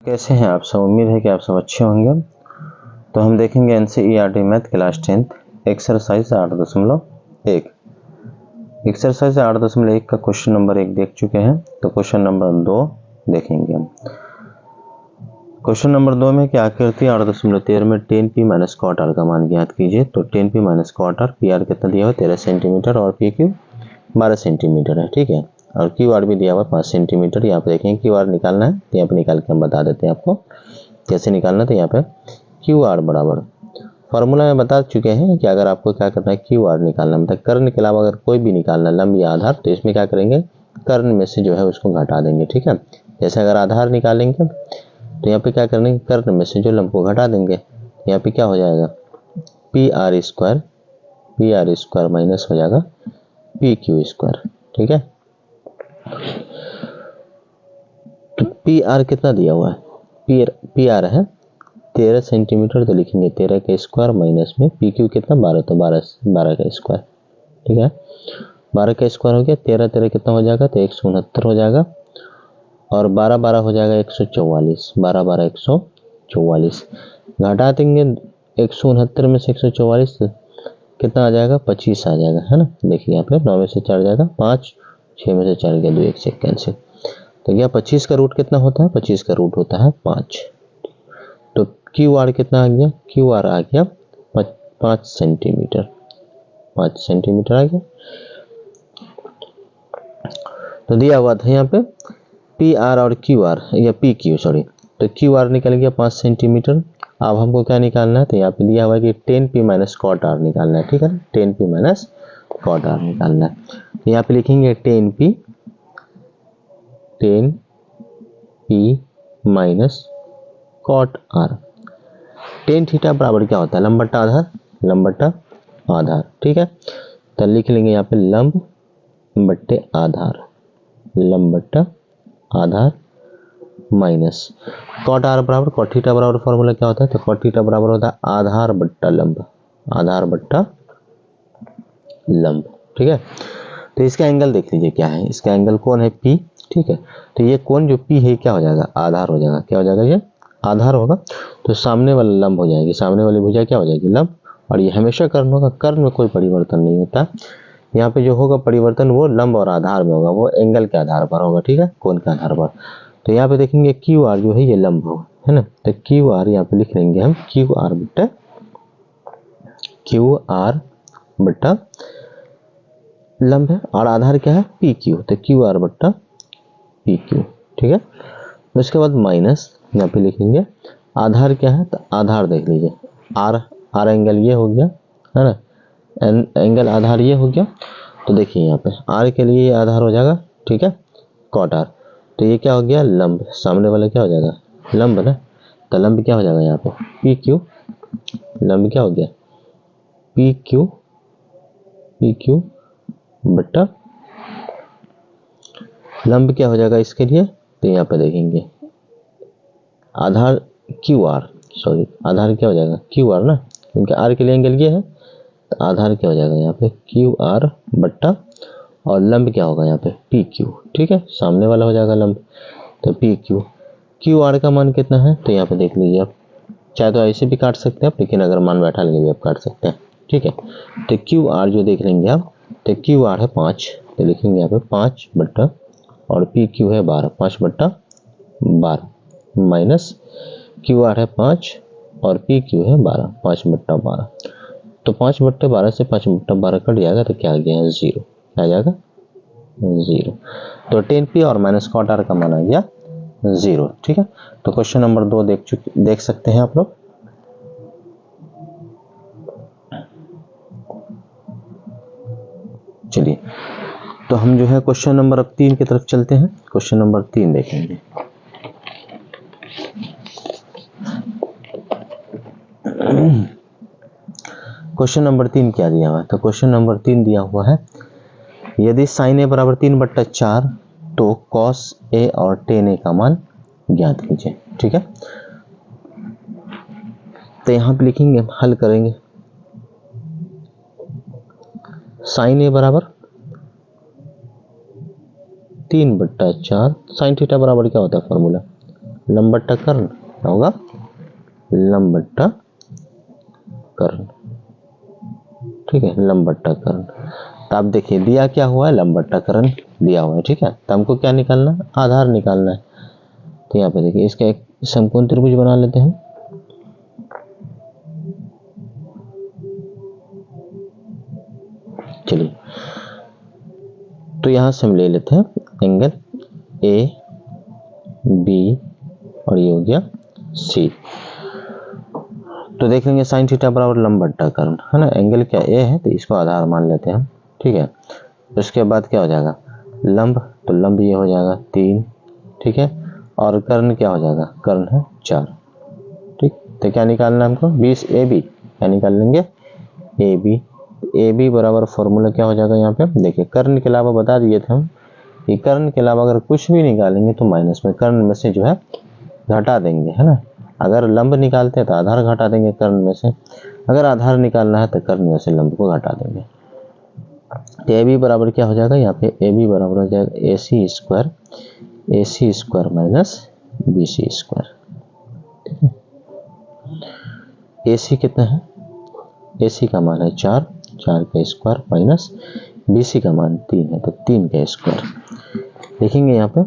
कैसे हैं आप सब। उम्मीद है कि आप सब अच्छे होंगे। तो हम देखेंगे NCERT math class 10 exercise 8.1। Exercise 8.1 का क्वेश्चन नंबर 1 देख चुके हैं, तो क्वेश्चन नंबर 2 देखेंगे हम। क्वेश्चन नंबर 2 में क्या करती है 8.13 में 10p माइनस कॉट आर का मान ज्ञात कीजिए। तो 10p minus cot R, P R कितना दिया हुआ 13 सेंटीमीटर और पी क्यू 12 सेंटीमीटर है, ठीक है। और क्यू आर भी दिया हुआ 5 सेंटीमीटर। यहाँ पे देखेंगे क्यू आर निकालना है, तो यहाँ पे निकाल के हम बता देते हैं आपको कैसे निकालना। तो यहाँ पे क्यू आर बराबर फॉर्मूला में बता चुके हैं कि अगर आपको क्या करना है क्यू आर निकालना, मतलब कर्ण के अलावा अगर कोई भी निकालना लंब या आधार, तो इसमें क्या करेंगे कर्ण में से जो है उसको घटा देंगे, ठीक है। जैसे अगर आधार निकालेंगे तो यहाँ पे क्या करेंगे कर्ण में से जो लंब को घटा देंगे। यहाँ पे क्या हो जाएगा पी आर स्क्वायर माइनस हो जाएगा पी क्यू स्क्वायर, ठीक है। तो पी आर कितना दिया हुआ है, पी आर है 13 सेंटीमीटर, तो लिखेंगे 13 का स्क्वायर माइनस में पी क्यू कितना 12, तो 12 का स्क्वायर, ठीक है। 12 का स्क्वायर हो गया, 13 कितना हो जाएगा, तो 169 हो जाएगा, और 12 हो जाएगा 144, 12 144 घटा देंगे 169 में से 144 कितना आ जाएगा 25 आ जाएगा, है ना। देखिए यहाँ पे 9 में से 4 जाएगा 5, 6 में से 4 गया 2, 1 से कैंसिल। तो क्या 25 का रूट कितना होता है, 25 का रूट होता है 5। तो क्यू आर कितना आ गया, क्यू आर आ गया 5 सेंटीमीटर, 5 सेंटीमीटर आ गया। तो दिया हुआ था यहाँ पे पी आर और क्यू आर या पी क्यू सॉरी, तो क्यू आर निकल गया 5 सेंटीमीटर। अब हमको क्या निकालना है, तो यहाँ पे दिया हुआ है कि 10p माइनस कॉट आर निकालना है, ठीक है। 10p माइनस कॉट आर निकालना है, तो यहाँ पे लिखेंगे 10p minus cot R. Ten theta बराबर क्या होता है लंब बट्टा आधार, ठीक है। तो लिख लेंगे यहाँ पे लंब बट्टे आधार माइनस कॉट आर बराबर कॉट थीटा बराबर फॉर्मूला क्या होता है, तो कॉट थीटा बराबर होता है आधार बट्टा लंब, ठीक है। तो इसका एंगल देख लीजिए क्या है, इसका एंगल कौन है पी, ठीक है। तो ये कौन जो पी है क्या हो जाएगा आधार हो जाएगा, क्या हो जाएगा ये आधार होगा। तो सामने वाला लंब हो जाएगी, सामने वाली भुजा क्या हो जाएगी लंब, और ये हमेशा कर्ण होगा, कर्ण में कोई परिवर्तन नहीं होता। यहाँ पे जो होगा परिवर्तन वो लंब और आधार में होगा, वो एंगल के आधार पर होगा, ठीक है, कोण के आधार पर। तो यहाँ पे देखेंगे क्यू आर जो है ये लंब होगा, है ना। तो क्यू आर यहाँ पे लिख लेंगे हम क्यू आर बट्टा लंब है, और आधार क्या है पी क्यू, तो क्यू आर बट्टा पी क्यू, ठीक है। उसके बाद माइनस यहाँ पे लिखेंगे आधार क्या है, तो आधार देख लीजिए आर एंगल ये हो गया, है ना, एंगल आधार ये हो गया। तो देखिए यहाँ पे आर के लिए ये आधार हो जाएगा, ठीक है, कॉट आर। तो ये क्या हो गया लंब, सामने वाला क्या हो जाएगा लंब ना, तो लंब क्या हो जाएगा यहाँ पे पी क्यू, लंब क्या हो गया पी क्यू बट्टा लंब क्या हो जाएगा इसके लिए, तो यहाँ पे देखेंगे आधार क्यू आर सॉरी आधार क्या हो जाएगा क्यू आर ना, क्योंकि आर के लिए एंगल ये है, तो आधार क्या हो जाएगा यहाँ पे क्यू आर बट्टा, और लंब क्या होगा यहाँ पे पी क्यू, ठीक है, सामने वाला हो जाएगा लंब। तो पी क्यू आर का मान कितना है, तो यहाँ पे देख लीजिए आप, चाहे तो ऐसे भी काट सकते हैं आप, लेकिन अगर मान बैठा लेंगे भी आप काट सकते हैं, ठीक है। तो क्यू आर जो देख लेंगे आप, तो क्यू आर है 5, तो लिखेंगे यहाँ पे 5 बट्टा, और पी क्यू है 12, 5 बट्टा 12 माइनस क्यू आर है 5 और पी क्यू है 12, 5 बट्टा 12। तो 5 बट्टे 12 से 5 बट्टा 12 कट जाएगा, तो क्या आ गया 0, क्या आ जाएगा 0। तो 10p और माइनस कॉट आर का मान आ गया 0, ठीक है। तो क्वेश्चन नंबर 2 देख सकते हैं आप लोग। चलिए तो हम जो है क्वेश्चन नंबर अब 3 की तरफ चलते हैं। क्वेश्चन नंबर 3 देखेंगे। क्वेश्चन नंबर 3 क्या दिया हुआ है, तो क्वेश्चन नंबर 3 दिया हुआ है यदि साइन ए बराबर 3/4 तो कॉस ए और टेन ए का मान ज्ञात कीजिए, ठीक है। तो यहाँ पे लिखेंगे हल करेंगे साइन ए बराबर 3/4 साइन थीटा बराबर क्या होता है फॉर्मूला लंब बट्टा कर्ण क्या होगा, लंब बट्टा कर्ण, ठीक है, लंब बट्टा कर्ण। तो आप देखिए दिया क्या हुआ है, लंब बट्टा कर्ण दिया हुआ है, ठीक है। तो हमको क्या निकालना है, आधार निकालना है। तो यहाँ पे देखिए इसका एक समकोण त्रिभुज बना लेते हैं। चलिए तो यहाँ से हम ले लेते हैं एंगल ए बी और ये हो गया सी। तो देखेंगे साइन थीटा बराबर लंब बट्टा कर्ण, है ना। एंगल क्या ए है तो इसको आधार मान लेते हैं हम, ठीक है। उसके बाद क्या हो जाएगा, लंब, तो लंब ये हो जाएगा 3, ठीक है। और कर्ण क्या हो जाएगा, कर्ण है 4, ठीक। तो क्या निकालना है हमको, 20 AB, क्या निकाल लेंगे, ए बी बराबर फॉर्मूला क्या हो जाएगा यहाँ पे, देखिए कर्ण के अलावा बता दिए थे हम कि कर्ण के अलावा अगर कुछ भी निकालेंगे तो माइनस में, कर्ण में से जो है घटा देंगे, है ना। अगर लंब निकालते हैं तो आधार घटा देंगे कर्ण में से, अगर आधार निकालना है तो कर्ण में से लंब को घटा देंगे। तो ए बी बराबर क्या हो जाएगा, यहाँ पे ए बी बराबर हो जाएगा a c square minus b c square, ठीक है। ए सी कितना है, ए सी का मान है 4 का स्क्वायर माइनस बी सी का मान 3 है, तो 3 का स्क्वायर। देखेंगे यहाँ पे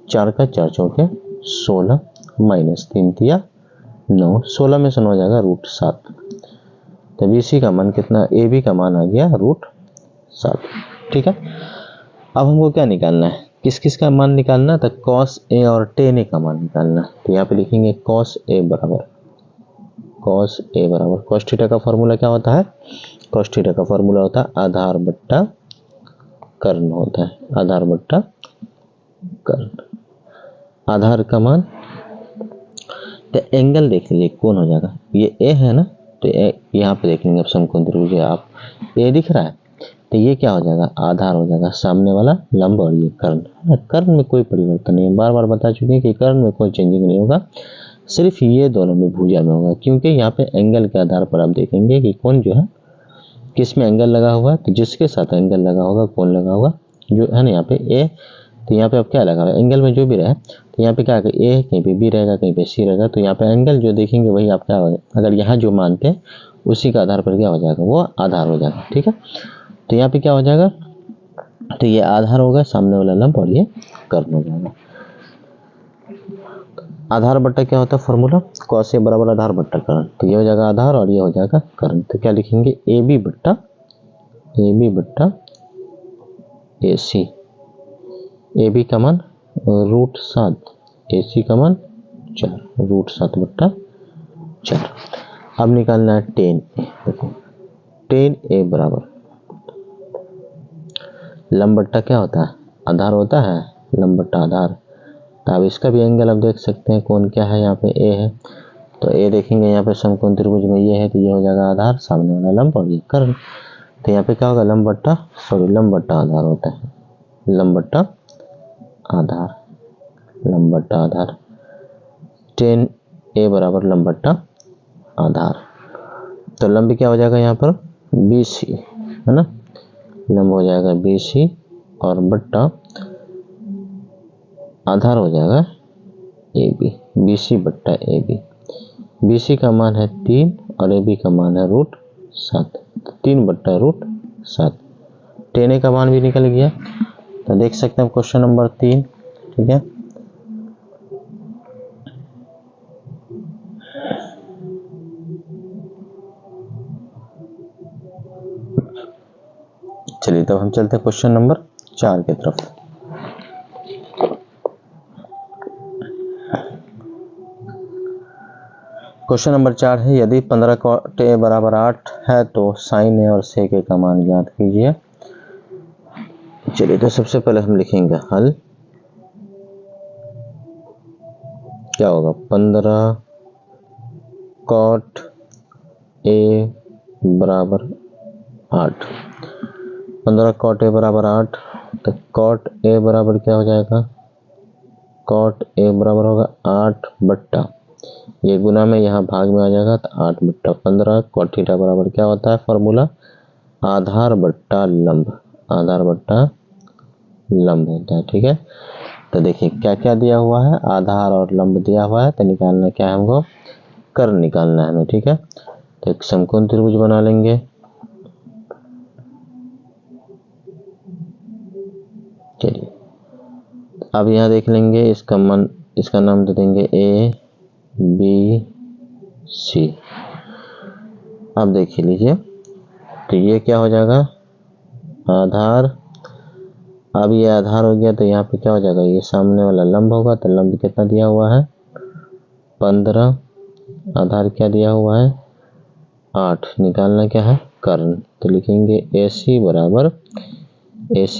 4 का 4 चौके 16 माइनस 3 दिया 9, 16 में से 9 हो जाएगा √7। तो बी सी का मान कितना, ए बी का मान आ गया √7, ठीक है। अब हमको क्या निकालना है, किस किस का मान निकालना है, तो cos A और tan A का मान निकालना है। तो यहाँ पे लिखेंगे cos A बराबर cos थीटा का फॉर्मूला क्या होता है, cos थीटा का फॉर्मूला होता है आधार बट्टा कर्ण होता है, आधार बट्टा कर्ण, आधार का मान। तो एंगल देख लीजिए कौन हो जाएगा, ये ए है ना, तो यहाँ पे देख लेंगे समकोण त्रिभुज, आप ए दिख रहा है तो ये क्या हो जाएगा, आधार हो जाएगा, सामने वाला लंब और ये कर्ण। कर्ण में कोई परिवर्तन नहीं है, बार बार बता चुके हैं कि कर्ण में कोई चेंजिंग नहीं होगा, सिर्फ ये दोनों में भुजा में होगा। क्योंकि यहाँ पे एंगल के आधार पर आप देखेंगे कि कौन जो है किस में एंगल लगा हुआ है, तो जिसके साथ एंगल लगा होगा कौन लगा होगा, जो है ना यहाँ पे ए, तो यहाँ पे अब क्या लगा हुआ है, एंगल में जो भी रहे, तो यहाँ पे क्या है ए, कहीं पे बी रहेगा, कहीं पे सी रहेगा। तो यहाँ पे एंगल जो देखेंगे वही आप क्या होगा, अगर यहाँ जो मानते हैं उसी का आधार पर क्या हो जाएगा, वो आधार हो जाएगा, ठीक है। तो यहाँ पे क्या हो जाएगा, तो ये आधार होगा सामने वाला लंब और ये कर्ण हो जाएगा। आधार बट्टा क्या होता है फॉर्मूला, cos A बराबर आधार बट्टा कर्ण, तो ये हो जाएगा आधार और ये हो जाएगा कर्ण। तो क्या लिखेंगे, ए बी बट्टा ए सी, ए बी का मान √7, ए सी का मान 4, √7 बट्टा 4। अब निकालना है tan A, देखो tan A बराबर लंब बट्टा क्या होता है, आधार होता है, लंब बट्टा आधार। तो अब इसका भी एंगल आप देख सकते हैं कौन क्या है, यहाँ पे ए है, तो ए देखेंगे यहाँ पे समकोण त्रिभुज में ये है, तो ये हो जाएगा आधार, सामने वाला लंब और ये कर्ण। तो यहाँ पे क्या होगा, लंब बट्टा आधार होता है, लंब बट्टा आधार, tan A बराबर लंब बट्टा आधार। तो लंब क्या हो जाएगा यहाँ पर BC, है ना, लंब हो जाएगा BC और बट्टा आधार हो जाएगा AB, BC बट्टा AB। BC का मान है 3 और AB का मान है √7, 3 बट्टा √7। tan A का मान भी निकल गया। तो देख सकते हैं क्वेश्चन नंबर 3, ठीक है। चलिए तब हम चलते हैं क्वेश्चन नंबर 4 की तरफ। क्वेश्चन नंबर 4 है, यदि 15 cot A बराबर 8 है तो sin A और sec A का मान ज्ञात कीजिए। चलिए तो सबसे पहले हम लिखेंगे हल, क्या होगा, 15 cot A बराबर 8, 15 cot A बराबर 8, तो cot A बराबर क्या हो जाएगा, cot A बराबर होगा 8 बट्टा, ये गुना में यहाँ भाग में आ जाएगा, तो 8 बट्टा 15। cot थीटा बराबर क्या होता है फॉर्मूला, आधार बट्टा लंब होता है, ठीक है। तो देखिए क्या क्या दिया हुआ है, आधार और लंब दिया हुआ है, तो निकालना क्या है हमको, कर्ण निकालना है हमें। ठीक है, तो एक समकोण त्रिभुज बना लेंगे। चलिए अब यहाँ देख लेंगे, इसका नाम दे देंगे ए बी सी। अब देख लीजिए, तो ये क्या हो जाएगा, आधार। अब ये आधार हो गया, तो यहाँ पे क्या हो जाएगा, ये सामने वाला लंब होगा, तो लंब कितना दिया हुआ है, 15। आधार क्या दिया हुआ है, 8। निकालना क्या है, कर्ण। तो लिखेंगे AC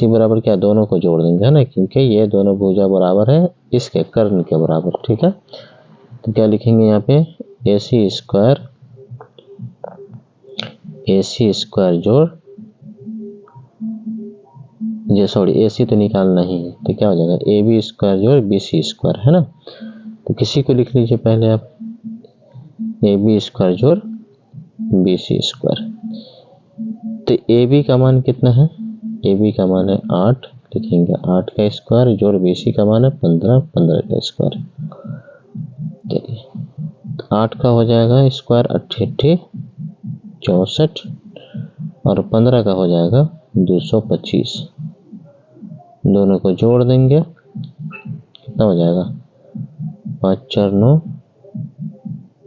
बराबर क्या, दोनों को जोड़ देंगे, है ना, क्योंकि ये दोनों भुजा बराबर है इसके कर्ण के बराबर। ठीक है, तो क्या लिखेंगे यहाँ पे, AC स्क्वायर जोड़, ये सॉरी AC तो निकालना ही है, तो क्या हो जाएगा, AB स्क्वायर जोड़ BC स्क्वायर, है ना। तो किसी को लिख लीजिए पहले आप, AB स्क्वायर जोड़ BC स्क्वायर। तो AB का मान कितना है, AB का मान है 8, लिखेंगे 8 का स्क्वायर जोड़ BC का मान है 15 का स्क्वायर। चलिए 8 का हो जाएगा स्क्वायर 88 64, और 15 का हो जाएगा 225। दोनों को जोड़ देंगे, कितना हो जाएगा, 5 4 9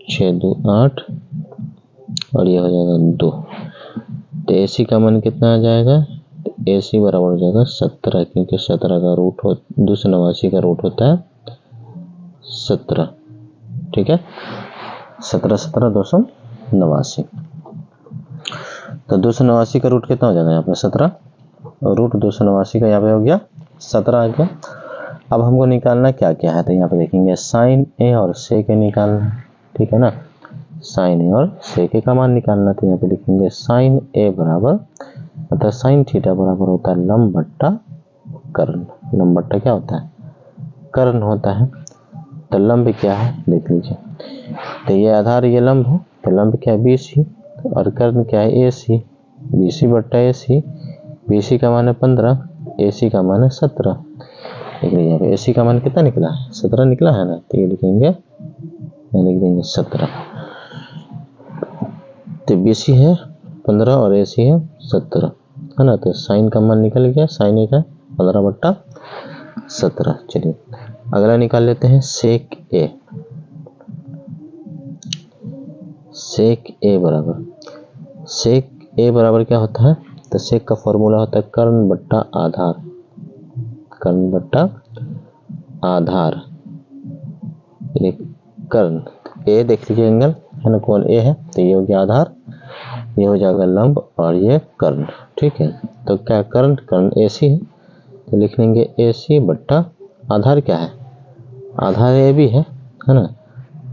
6 2 8, और ये हो जाएगा 2। तो AC का मान कितना आ जाएगा, तो AC बराबर हो जाएगा 17, क्योंकि 17 का रूट 289 का रूट होता है 17। ठीक है, 17 17 289, तो 289 का रूट कितना हो जाएगा यहाँ पे 17, रूट 289 का यहाँ पे हो गया 17 आ गया। अब हमको निकालना क्या क्या है, तो यहाँ पे देखेंगे साइन A और सेक A निकालना। ठीक है ना, साइन A और सेक A का मान निकालना। तो यहाँ पे लिखेंगे साइन A बराबर, अतः साइन थीटा बराबर होता है लंब बट्टा कर्ण। लंब बट्टा क्या होता है, कर्ण होता है। तो लंब क्या है देख लीजिए, तो ये आधार ये लंब है, तो लंब क्या है BC, और कर्ण क्या है AC, BC बट्टा AC। BC का मान है 15, AC का मान है 17। देख लीजिए पे AC का मान कितना निकला है, 17 निकला है ना, तो ये लिखेंगे, लिख देंगे 17। तो BC है 15 और AC है 17, है ना। तो साइन का मान निकल गया, साइन A का 15 बट्टा 17। चलिए अगला निकाल लेते हैं सेक A। सेक A बराबर क्या होता है, तो सेक का फॉर्मूला होता है कर्ण बट्टा आधार, कर्ण बट्टा आधार। कर्ण A देख लीजिए एंगल, है ना, कौन A है, तो ये हो गया आधार, ये हो जाएगा लंब, और ये कर्ण। ठीक है, तो क्या कर्ण AC है, तो लिख लेंगे AC बट्टा आधार क्या है, आधार AB है ना,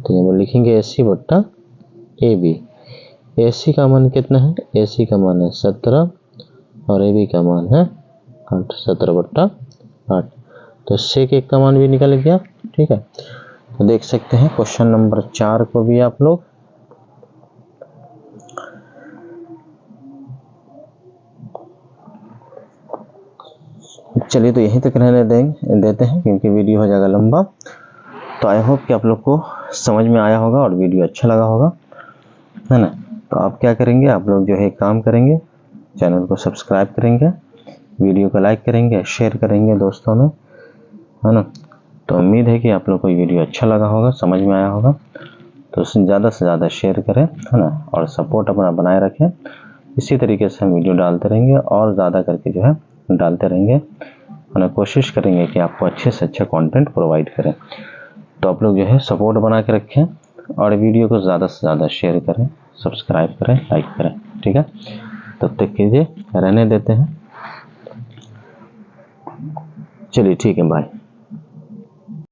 तो ये लिखेंगे AC बट्टा AB। AC का मान कितना है, AC का मान है 17, और AB का मान है 8, 17 बट्टा 8। तो सेक A का मान भी निकल गया। ठीक है, तो देख सकते हैं क्वेश्चन नंबर 4 को भी आप लोग। चलिए तो यहीं तक रहने देते हैं, क्योंकि वीडियो हो जाएगा लंबा। तो आई होप कि आप लोग को समझ में आया होगा और वीडियो अच्छा लगा होगा, है ना। तो आप क्या करेंगे, आप लोग जो है काम करेंगे, चैनल को सब्सक्राइब करेंगे, वीडियो को लाइक करेंगे, शेयर करेंगे दोस्तों में, है ना। तो उम्मीद है कि आप लोग को वीडियो अच्छा लगा होगा, समझ में आया होगा। तो ज़्यादा से ज़्यादा शेयर करें, है ना, और सपोर्ट अपना बनाए रखें। इसी तरीके से हम वीडियो डालते रहेंगे, और ज़्यादा करके जो है डालते रहेंगे, है ना। कोशिश करेंगे कि आपको अच्छे से अच्छा कंटेंट प्रोवाइड करें। तो आप लोग जो है सपोर्ट बना के रखें, और वीडियो को ज़्यादा से ज़्यादा शेयर करें, सब्सक्राइब करें, लाइक करें। ठीक है, तब तक कीजिए, रहने देते हैं। चलिए ठीक है, बाय।